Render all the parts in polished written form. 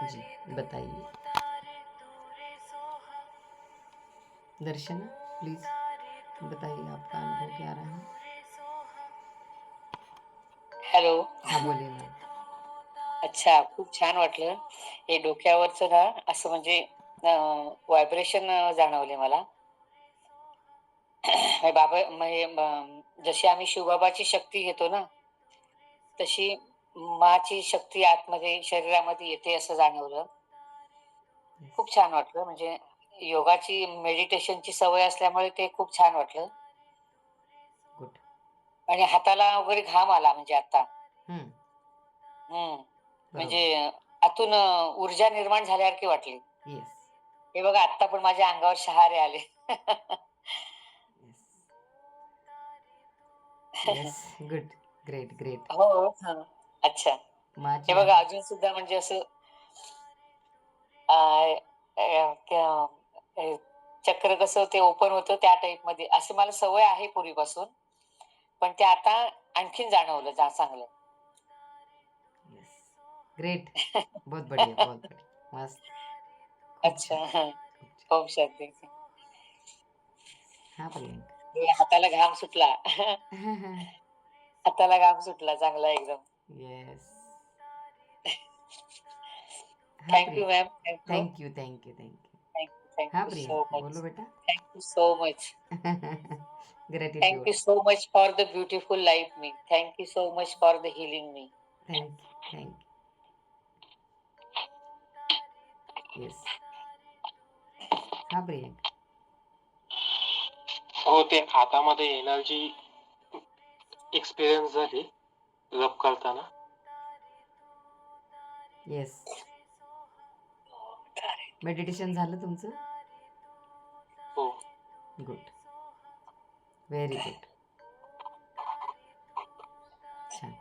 जी, बताइए। दर्शना, प्लीज बताइए आपका अनुभव क्या रहा। हॅलो. हाँ, बोलिए मॅम. अच्छा, खूप छान वाटलं. हे डोक्यावरचं ना असं म्हणजे व्हायब्रेशन जाणवले मला. हे बाबा जशी आम्ही शिवबाबाची शक्ती घेतो ना, तशी माची शक्ती आतमध्ये शरीरामध्ये येते असं जाणवलं. खूप छान वाटलं. म्हणजे योगाची, मेडिटेशनची सवय असल्यामुळे ते खूप छान वाटलं. गुड. आणि हाताला वगैरे घाम आला म्हणजे आता. हम्म, हं. म्हणजे बरोबर. आतून ऊर्जा निर्माण झाल्यासारखी वाटली. येस. हे बघा आत्ता पण माझ्या अंगावर शहारे आले. Yes. Yes. Good. Great, great. हो. हं. अच्छा. हे माझी बघा अजून सुद्धा म्हणजे असं अ, अ, चक्र कसं ते ओपन होतं त्या टाईपमध्ये असं मला सवय आहे पूर्वीपासून. पण ते आता आणखीन जाणवलं चांगलं. येस. ग्रेट. बहुत बढ़िया, बहुत बढ़िया. मस्त. खूप अच्छा. छान. हं. खूप छान. ओम शांती. हा, प्रियंका. हे हाताला घाम सुटला. हाताला घाम सुटला चांगला एकदम. येस. हा, thank you ma'am. Thank you. Thank you, thank you, thank you. Thank you. Thank हाँ यू सो प्रियंका, बोलो मच. बेटा. Thank you so much. Thank gratitude. you so much for the beautiful life me. Thank you so much for the healing me. Thank you, thank you. Yes. हा प्रियंका. हो, ते हातामध्ये energy experience झाली जप करताना. Yes. Meditation झालं तुमचं. हो. गुड. Very good. छान.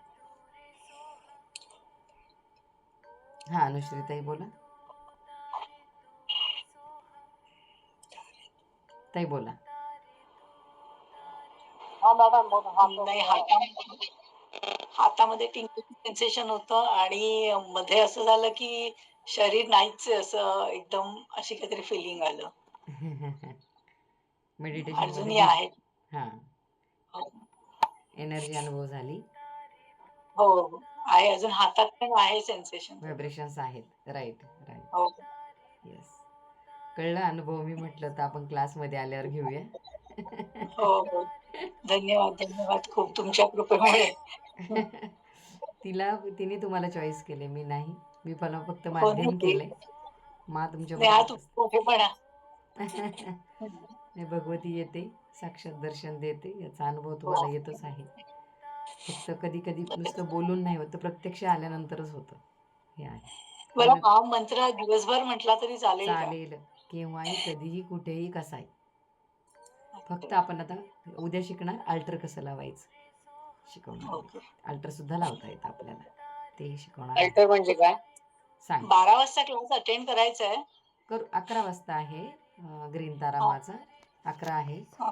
हा, अनुश्रीताई बोला. ताई बोला. नाही, हातामध्ये टिंगलिंग सेन्सेशन होतं आणि मध्ये असं झालं की शरीर नाहीच आहे, असं एकदम अशी काहीतरी फिलिंग आलं. मेडिटेशन मध्ये अजूनही डीप. आहे. हा, हो, एनर्जी अनुभव झाली. हो, आहे. अजून हातात पण आहे सेन्सेशन थोडं. व्हायब्रेशन्स आहेत. Right, right. हो. येस. कळलं अनुभव. मी म्हटलं तर आपण क्लासमध्ये आल्यावर घेऊया. हो, हो. धन्यवाद, धन्यवाद खूप तुमच्या कृपेमुळे. तिने तुम्हाला चॉईस केले, मी नाही. मी पण फक्त हो, माध्यम नाही. केलंय. मा तुमच्या नाही, हा बरोबर असते. मोठेपणा. नाही, भगवती येते, साक्षात दर्शन देते, याचा अनुभव तुम्हाला हो. येतच आहे. फक्त कधी कधी नुसतं बोलून नाही होत, तर प्रत्यक्ष आल्यानंतरच होतं. हे आहे. बरं, हा मंत्र दिवसभर म्हटला तरी चालेल का? चालेल. केव्हाही, कधीही, कुठेही, कसाही. फक्त आपण आता उद्या शिकणार अल्टर कसं लावायचं, शिकवणार मी. ओके. अल्टर सुद्धा लावता येतं आपल्याला, तेही शिकवणार आहे. अल्टर म्हणजे काय? सांगते. 12 वाजता क्लास अटेंड करायचा आहे. करू. 11 वाजता आहे. ग्रीन तारा हां, माझा 11 आहे. हां.